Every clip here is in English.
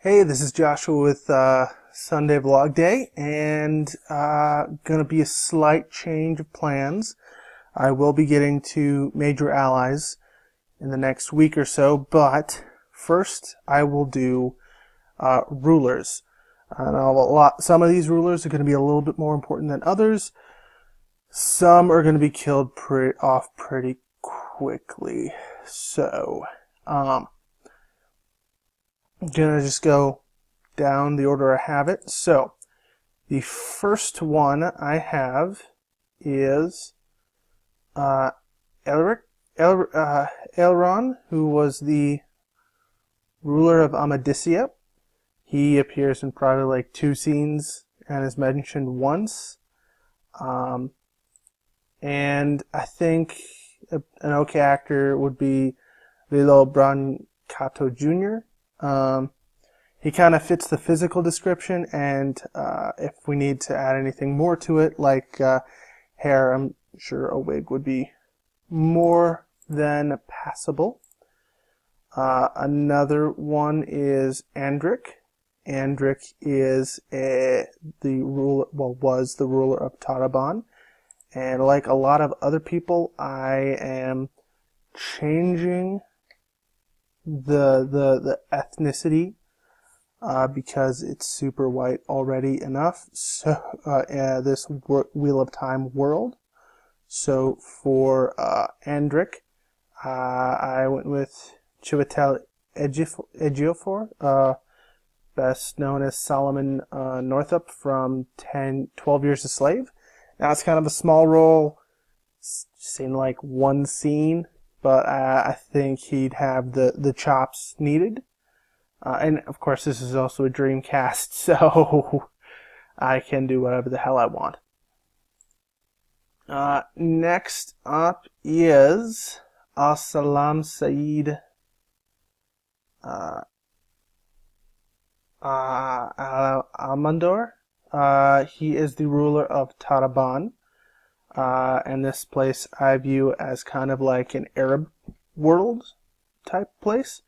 Hey, this is Joshua with Sunday Vlog Day, and gonna be a slight change of plans. I will be getting to Major Allies in the next week or so, but first I will do rulers. Now, some of these rulers are going to be a little bit more important than others. Some are going to be killed off pretty quickly. So, I'm gonna just go down the order I have it. So, the first one I have is Elric, Elrond, who was the ruler of Amadisia. He appears in probably like 2 scenes and is mentioned once. And I think an okay actor would be Lilo Brancato Jr. He kind of fits the physical description, and if we need to add anything more to it, like hair, I'm sure a wig would be more than passable. Another one is Andric. Andric is was the ruler of Taraban, and like a lot of other people, I am changing the ethnicity because it's super white already enough. So this Wheel of Time world. So for Andric, I went with Chiwetel Ejiofor, best known as Solomon Northup from 12 Years a Slave. Now it's kind of a small role, just in like one scene, but I think he'd have the chops needed. And of course, this is also a dream cast, so I can do whatever the hell I want. Next up is Salam Said Almandor. He is the ruler of Taraban. And this place I view as kind of like an Arab world type place.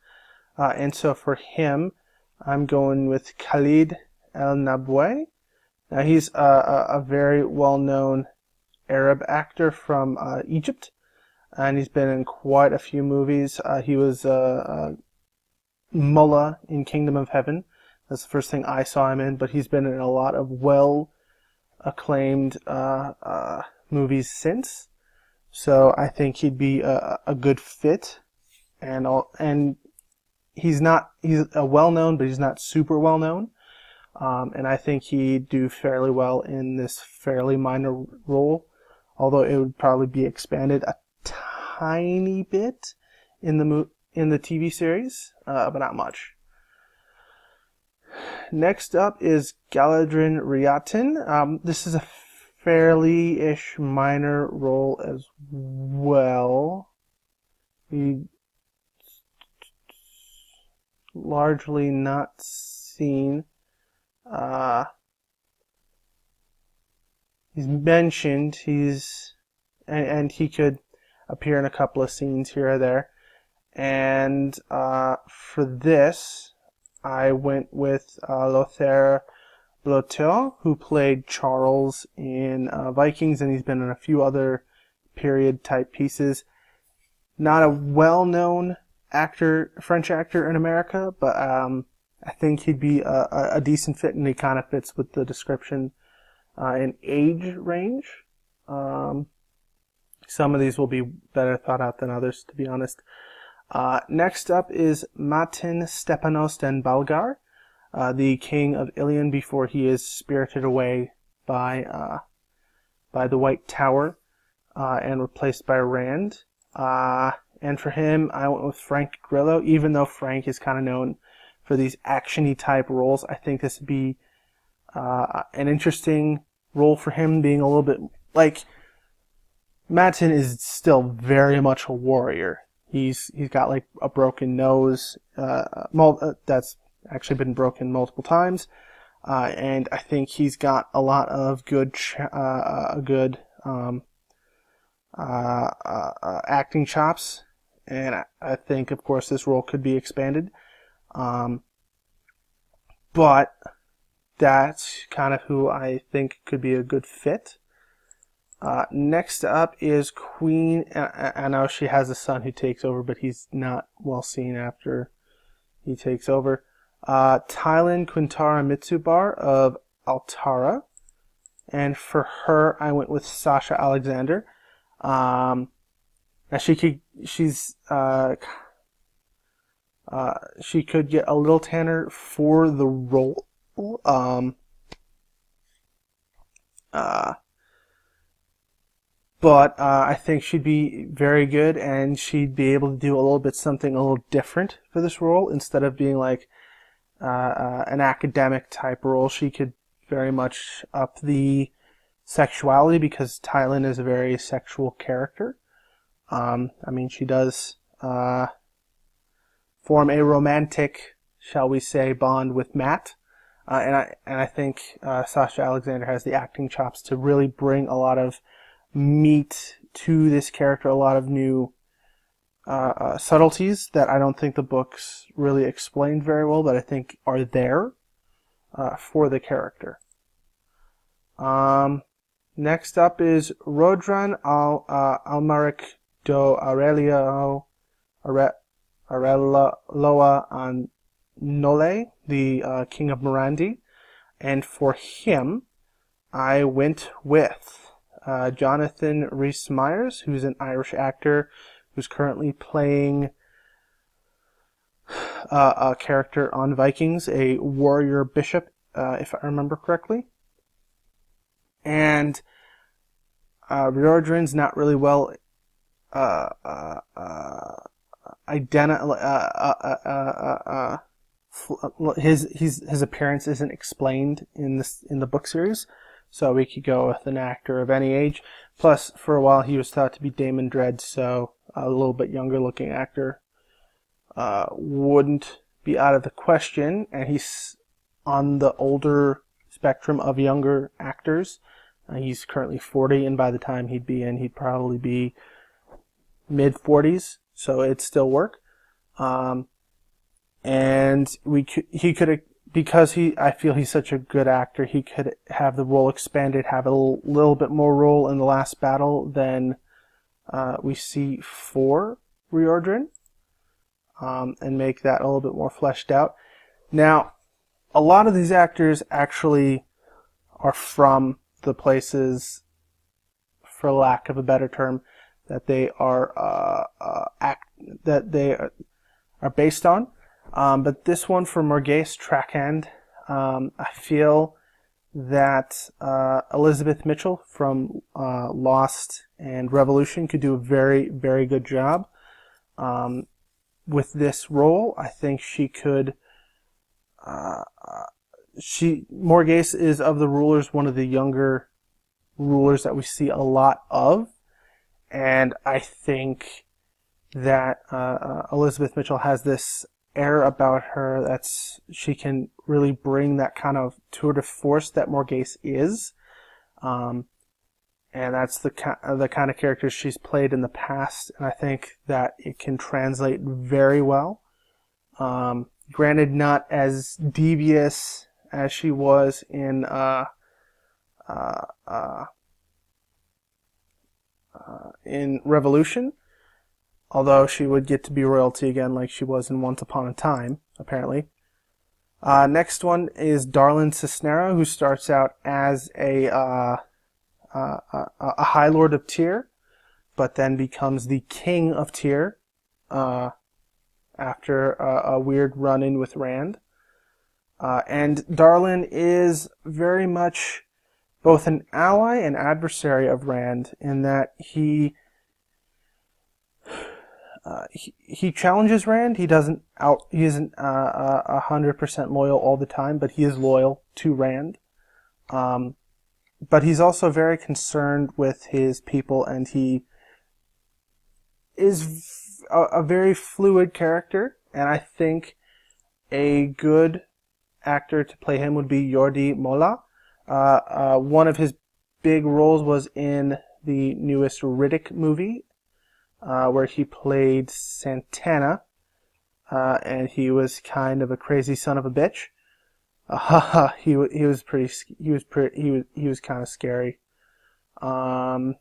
And so for him, I'm going with Khalid El Nabwi. Now he's a very well-known Arab actor from Egypt, and he's been in quite a few movies. He was Mullah in Kingdom of Heaven. That's the first thing I saw him in, but he's been in a lot of well-acclaimed movies since. So I think he'd be a good fit, and he's a well-known, but he's not super well-known. And I think he'd do fairly well in this fairly minor role, although it would probably be expanded a tiny bit in the TV series, but not much. Next up is Galadrin Riatin. This is a fairly-ish minor role as well. He largely not seen. He's mentioned. And he could appear in a couple of scenes here or there. And for this, I went with Lothar Blotel, who played Charles in Vikings, and he's been in a few other period type pieces. Not a well-known French actor in America, but I think he'd be a decent fit, and he kind of fits with the description in age range. Some of these will be better thought out than others, to be honest. Next up is Matin Stepanos den Balgar, the king of Ilion before he is spirited away by the White Tower and replaced by Rand. And for him, I went with Frank Grillo. Even though Frank is kind of known for these action-y type roles, I think this would be an interesting role for him, being a little bit like Matin is still very much a warrior. He's got like a broken nose that's actually been broken multiple times, and I think he's got a lot of good acting chops, and I think, of course, this role could be expanded. but that's kind of who I think could be a good fit. Next up is Queen. I know she has a son who takes over, but he's not well seen after he takes over. Thailand Quintara Mitsubar of Altara. And for her, I went with Sasha Alexander. Now she could get a little tanner for the role. But I think she'd be very good, and she'd be able to do a little bit something a little different for this role. Instead of being like an academic type role, she could very much up the sexuality, because Thailand is a very sexual character. I mean, she does form a romantic, shall we say, bond with Matt. And I think Sasha Alexander has the acting chops to really bring a lot of meat to this character, a lot of new subtleties that I don't think the books really explained very well, but I think are there for the character. Next up is Rodran Almaric do Aurelio Areloa Nole, the King of Morandi. And for him, I went with Jonathan Rhys-Meyers, who's an Irish actor who's currently playing a character on Vikings, a warrior bishop, if I remember correctly. And Riordan's not really well his appearance isn't explained in the book series, so we could go with an actor of any age. Plus, for a while, he was thought to be Damon Dredd, so a little bit younger looking actor wouldn't be out of the question, and he's on the older spectrum of younger actors. He's currently 40, and by the time he'd be in, he'd probably be mid-40s, so it'd still work. And he could, because I feel he's such a good actor, he could have the role expanded, have a little bit more role in the last battle than we see for Riordan, and make that a little bit more fleshed out. Now, a lot of these actors actually are from the places, for lack of a better term, that they are based on. But this one for Morghese Trakhand, I feel that Elizabeth Mitchell from Lost and Revolution could do a very, very good job with this role. I think she could. Morghese is, of the rulers, one of the younger rulers that we see a lot of, and I think that Elizabeth Mitchell has this air about her that's she can really bring that kind of tour de force that Morghese is, and that's the kind of character she's played in the past, and I think that it can translate very well. Granted, not as devious as she was in Revolution, although she would get to be royalty again like she was in Once Upon a Time, apparently. Next one is Darlin Cisnero, who starts out as a High Lord of Tyr, but then becomes the King of Tyr after a weird run-in with Rand. And Darlin is very much both an ally and adversary of Rand, in that he challenges Rand. He isn't 100% loyal all the time, but he is loyal to Rand. But he's also very concerned with his people, and he is a very fluid character, and I think a good actor to play him would be Jordi Molla. One of his big roles was in the newest Riddick movie, where he played Santana, and he was kind of a crazy son of a bitch. He was pretty. He was kind of scary. What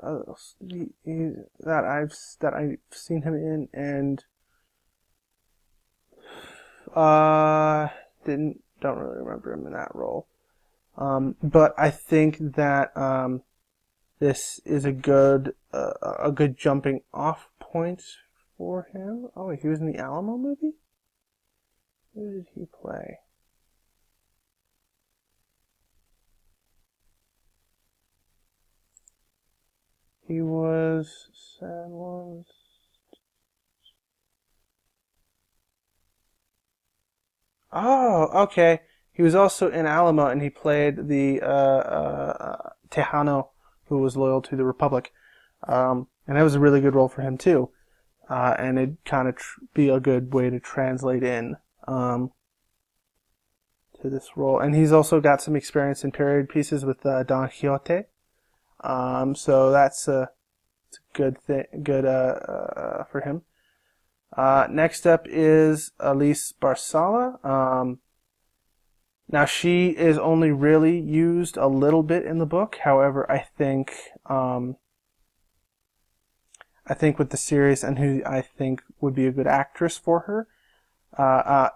else that I've seen him in, and don't really remember him in that role. But I think that this is a good jumping off point for him. Oh, he was in the Alamo movie? Who did he play? He was Sad Ones. Oh, okay. He was also in Alamo, and he played the Tejano who was loyal to the Republic. And that was a really good role for him too. And it'd kind of be a good way to translate in to this role. And he's also got some experience in period pieces with Don Quixote. So that's a good thing, for him. Next up is Elise Barsala. Now she is only really used a little bit in the book. However, I think with the series and who I think would be a good actress for her,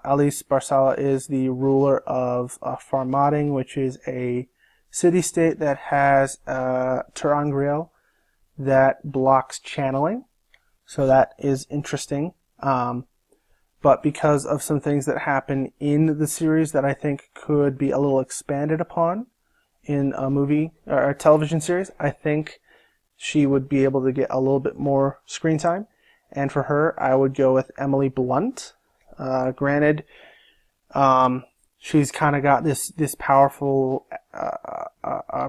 Elise Barsala is the ruler of Farmading, which is a city-state that has ter'angreal that blocks channeling. So that is interesting. But because of some things that happen in the series that I think could be a little expanded upon in a movie or a television series, I think she would be able to get a little bit more screen time. And for her, I would go with Emily Blunt. Granted, she's kind of got this powerful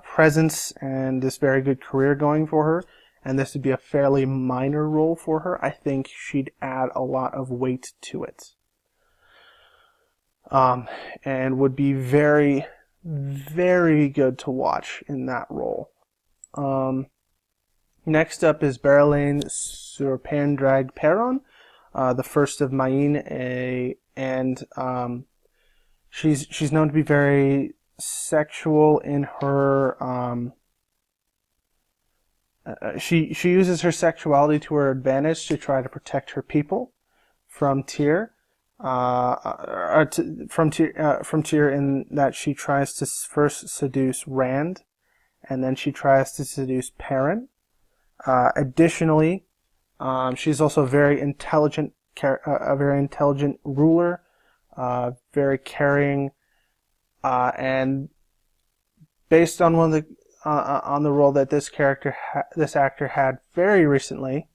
presence and this very good career going for her, and this would be a fairly minor role for her. I think she'd add a lot of weight to it, and would be very, very good to watch in that role. Next up is Berelain Surpendrag Perron, the first of Mayene, and she's known to be very sexual in her. She uses her sexuality to her advantage to try to protect her people from Tyr. From Tyr, in that she tries to first seduce Rand, and then she tries to seduce Perrin. Additionally, she's also a very intelligent ruler, very caring, and based on one of the on the role that this actor had very recently,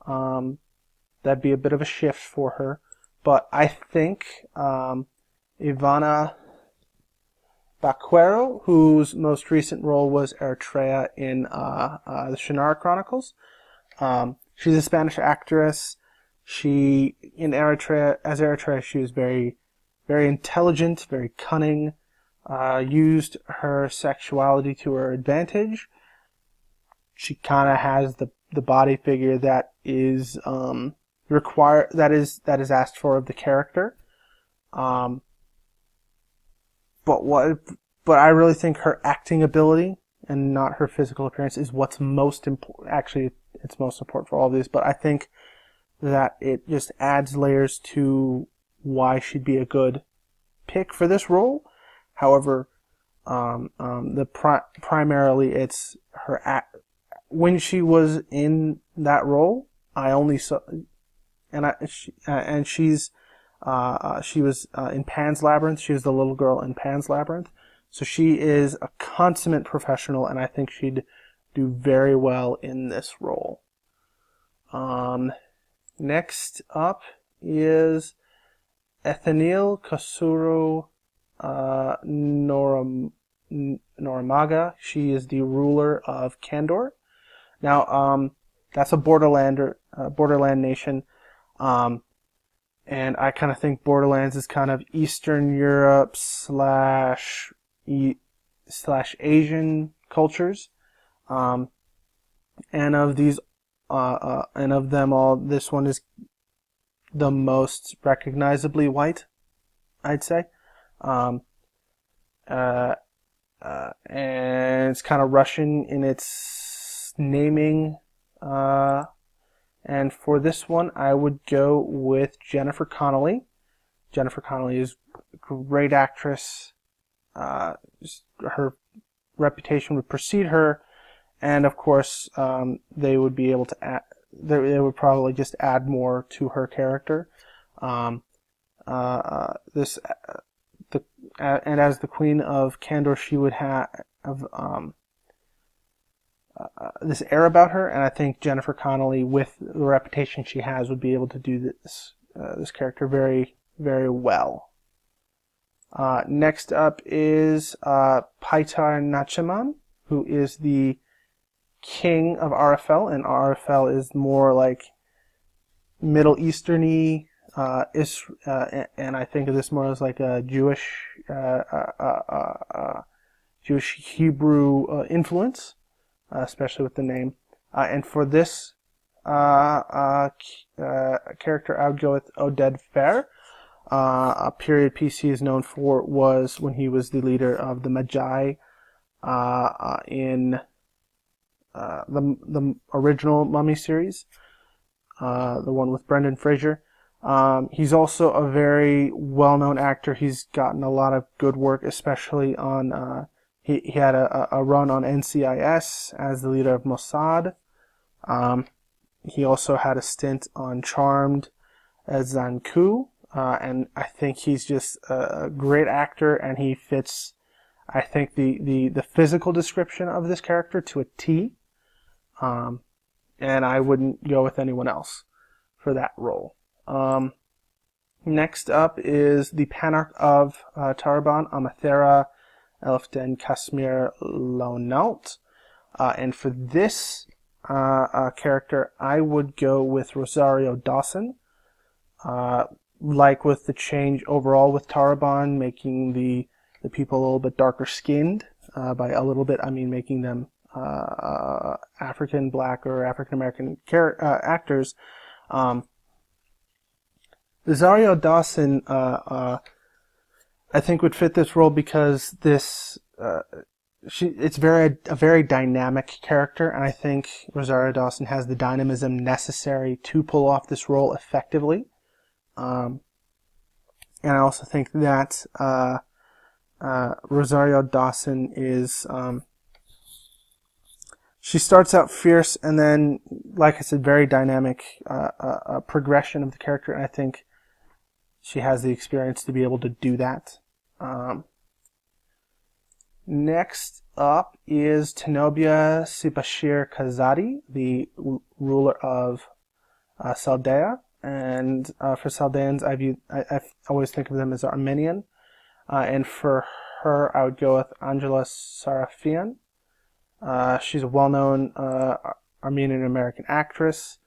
that'd be a bit of a shift for her. But I think Ivana Baquero, whose most recent role was Eritrea in the Shannara Chronicles. She's a Spanish actress. As Eritrea, she was very, very intelligent, very cunning, used her sexuality to her advantage. She kind of has the body figure that is that is asked for of the character. But I really think her acting ability and not her physical appearance is what's most important. Actually, it's most important for all of these, but I think that it just adds layers to why she'd be a good pick for this role. However, primarily it's her when she was in that role, I only saw, she was in Pan's Labyrinth. She was the little girl in Pan's Labyrinth. So she is a consummate professional, and I think she'd do very well in this role. Next up is Ethaniel Kasuro Noramaga. She is the ruler of Kandor. Now, that's a borderland nation. And I kind of think Borderlands is kind of Eastern Europe slash Asian cultures. And of these, and of them all, this one is the most recognizably white, I'd say. Um, and it's kind of Russian in its naming. And for this one, I would go with Jennifer Connelly. Jennifer Connelly is a great actress. Her reputation would precede her, and of course, they would be able to add. They would probably just add more to her character. And as the Queen of Kandor, she would have this air about her, and I think Jennifer Connelly, with the reputation she has, would be able to do this character very, very well. Next up is Paitar Nachiman, who is the king of Arafel, and Arafel is more like Middle Eastern-y, and I think of this more as like a Jewish Hebrew influence, especially with the name. And for this character, I would go with Oded Fehr. A period piece he is known for was when he was the leader of the Magi in the original Mummy series, the one with Brendan Fraser. He's also a very well-known actor. He's gotten a lot of good work, especially on he had a run on NCIS as the leader of Mossad. He also had a stint on Charmed as Zanku, and I think he's just a great actor, and he fits, I think, the physical description of this character to a T. And I wouldn't go with anyone else for that role. Next up is the Panarch of Taraban, Amathera Elfden Casimir Lonault. And for this character, I would go with Rosario Dawson. Like with the change overall with Taraban, making the people a little bit darker skinned. By a little bit, I mean making them African, Black, or African American actors. Rosario Dawson, I think, would fit this role because it's a very dynamic character, and I think Rosario Dawson has the dynamism necessary to pull off this role effectively. And I also think that Rosario Dawson is she starts out fierce, and then, like I said, very dynamic progression of the character, and I think she has the experience to be able to do that. Next up is Tenobia Sibashir Kazadi, the ruler of Saldea. And for Saldeans, I always think of them as Armenian. And for her, I would go with Angela Sarafian. She's a well-known Armenian-American actress.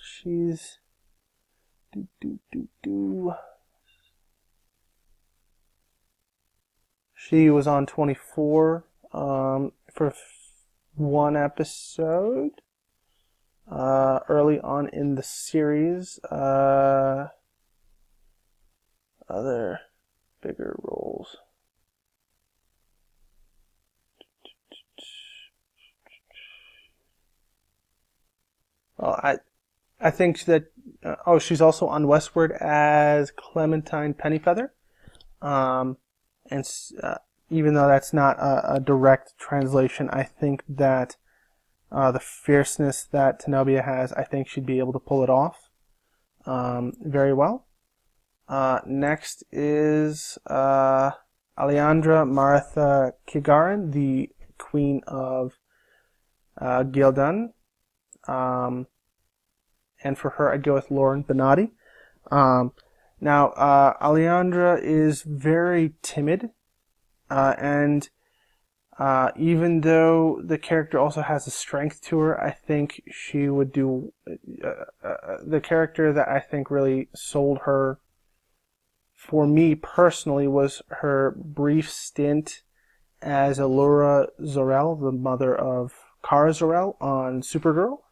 She's... She was on 24 for one episode early on in the series. Other bigger roles. Well, I think that she's also on Westward as Clementine Pennyfeather. And even though that's not a direct translation, I think that the fierceness that Tenobia has, I think she'd be able to pull it off very well. Next is Alejandra Maratha Kigaran, the Queen of Gildan. And for her, I'd go with Lauren Benatti. Now, Alejandra is very timid, and even though the character also has a strength to her, I think she would do the character that I think really sold her for me personally was her brief stint as Allura Zor-El, the mother of Kara Zor-El on Supergirl.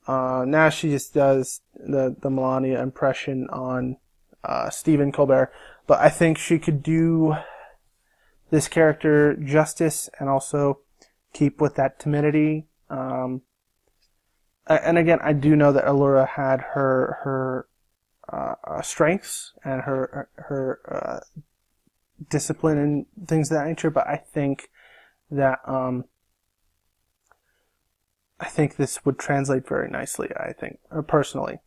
Now she just does the Melania impression on Stephen Colbert, but I think she could do this character justice and also keep with that timidity. And again, I do know that Allura had her strengths and her discipline and things of that nature, but I think that this would translate very nicely. I think personally.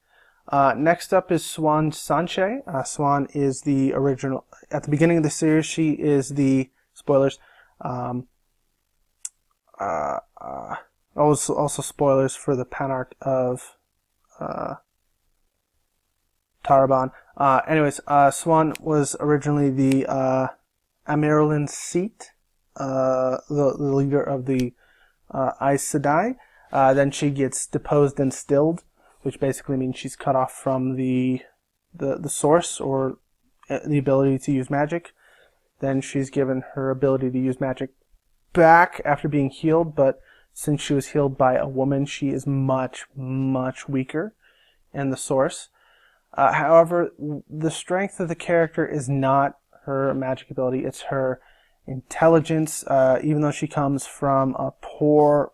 Next up is Siuan Sanche. Siuan is the original. At the beginning of the series, she is the spoilers. Also spoilers for the Panarch of Taraban. Anyways, Siuan was originally the Amyrlin Seat, the leader of the Aes Sedai. Then she gets deposed and stilled, which basically means she's cut off from the source or the ability to use magic. Then she's given her ability to use magic back after being healed, but since she was healed by a woman, she is much, much weaker in the source. However, the strength of the character is not her magic ability, it's her intelligence. Even though she comes from a poor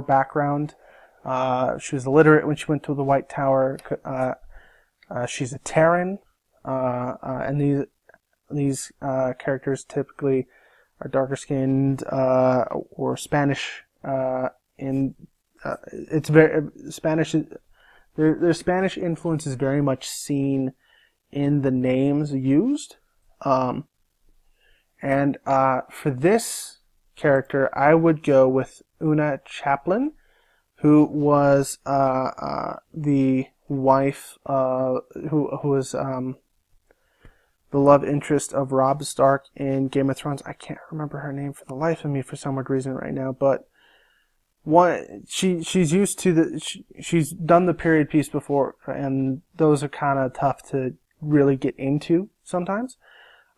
background, she was illiterate when she went to the White Tower. She's a Terran, and these characters typically are darker skinned or Spanish. It's very Spanish. Their Spanish influence is very much seen in the names used. And for this character, I would go with Una Chaplin, who was the wife, who was the love interest of Robb Stark in Game of Thrones. I can't remember her name for the life of me for some weird reason right now, but she's used to she's done the period piece before, and those are kind of tough to really get into sometimes.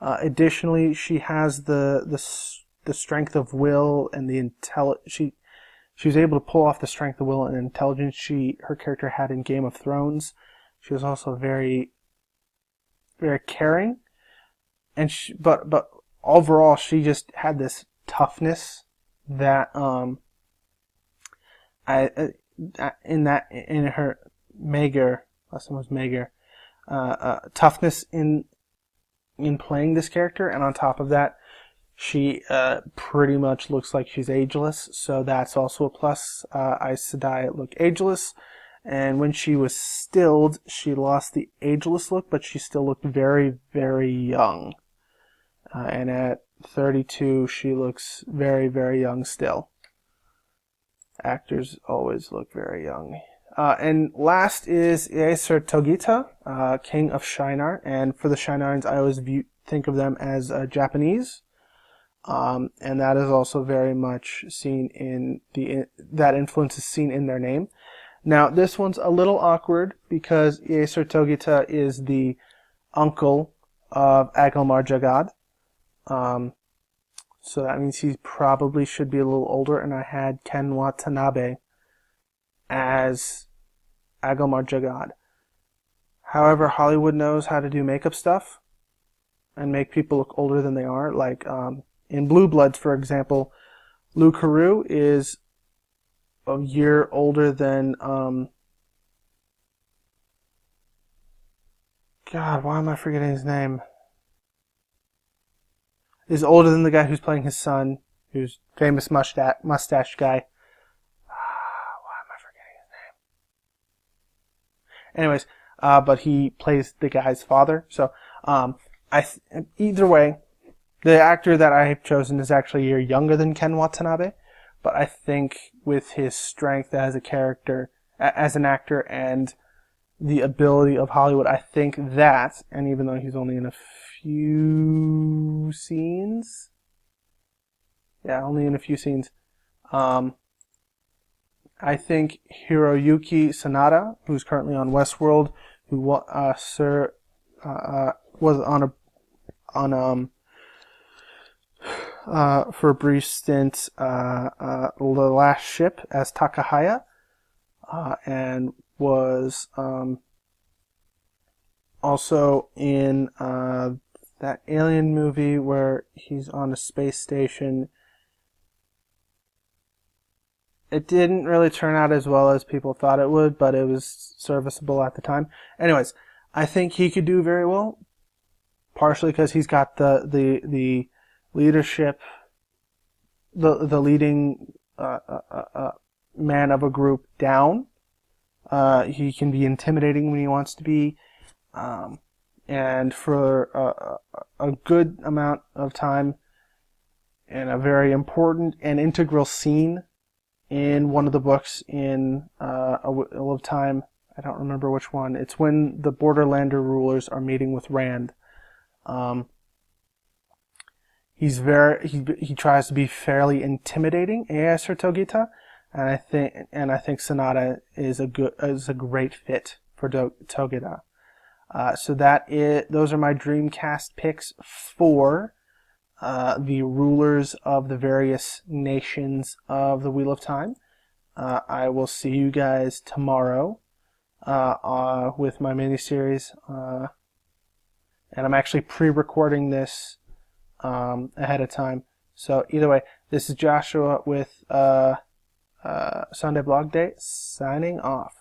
Additionally, she has the strength of will and the she was able to pull off the strength of will and intelligence her character had in Game of Thrones. She was also very, very caring, and but overall she just had this toughness that in her Maegor, last name was Maegor, toughness in playing this character, and on top of that, she pretty much looks like she's ageless, so that's also a plus. Aes Sedai look ageless, and when she was stilled, she lost the ageless look, but she still looked very, very young. And at 32, she looks very, very young still. Actors always look very young. And last is Aesir Togita, King of Shinar. And for the Shinarans, I always think of them as Japanese. And that is also very much seen in that influence is seen in their name. Now, this one's a little awkward because Aesir Togita is the uncle of Agelmar Jagad. So that means he probably should be a little older, and I had Ken Watanabe as Agelmar Jagad. However, Hollywood knows how to do makeup stuff and make people look older than they are. Like in Blue Bloods, for example, Lou Carew is a year older than God, why am I forgetting his name? Is older than the guy who's playing his son, who's famous mustache guy. Why am I forgetting his name? Anyways, but he plays the guy's father. So, either way, the actor that I have chosen is actually a year younger than Ken Watanabe. But I think with his strength as a character, as an actor, and the ability of Hollywood, I think that, and even though he's only in a few scenes, only in a few scenes, I think Hiroyuki Sanada, who's currently on Westworld, who was for a brief stint The Last Ship as Takahaya, and was Also in that Alien movie where he's on a space station. It didn't really turn out as well as people thought it would, but it was serviceable at the time. Anyways, I think he could do very well, partially because he's got the leadership, the leading man of a group down. He can be intimidating when he wants to be, and for a good amount of time, and a very important and integral scene in one of the books in A Wheel of Time. I don't remember which one. It's when the Borderlander rulers are meeting with Rand. He tries to be fairly intimidating as Sir Togita, and I think Sanada is a great fit for Togita. So those are my Dreamcast picks for the rulers of the various nations of the Wheel of Time. I will see you guys tomorrow with my miniseries, and I'm actually pre-recording this ahead of time. So either way, this is Joshua with Sunday Blog Day signing off.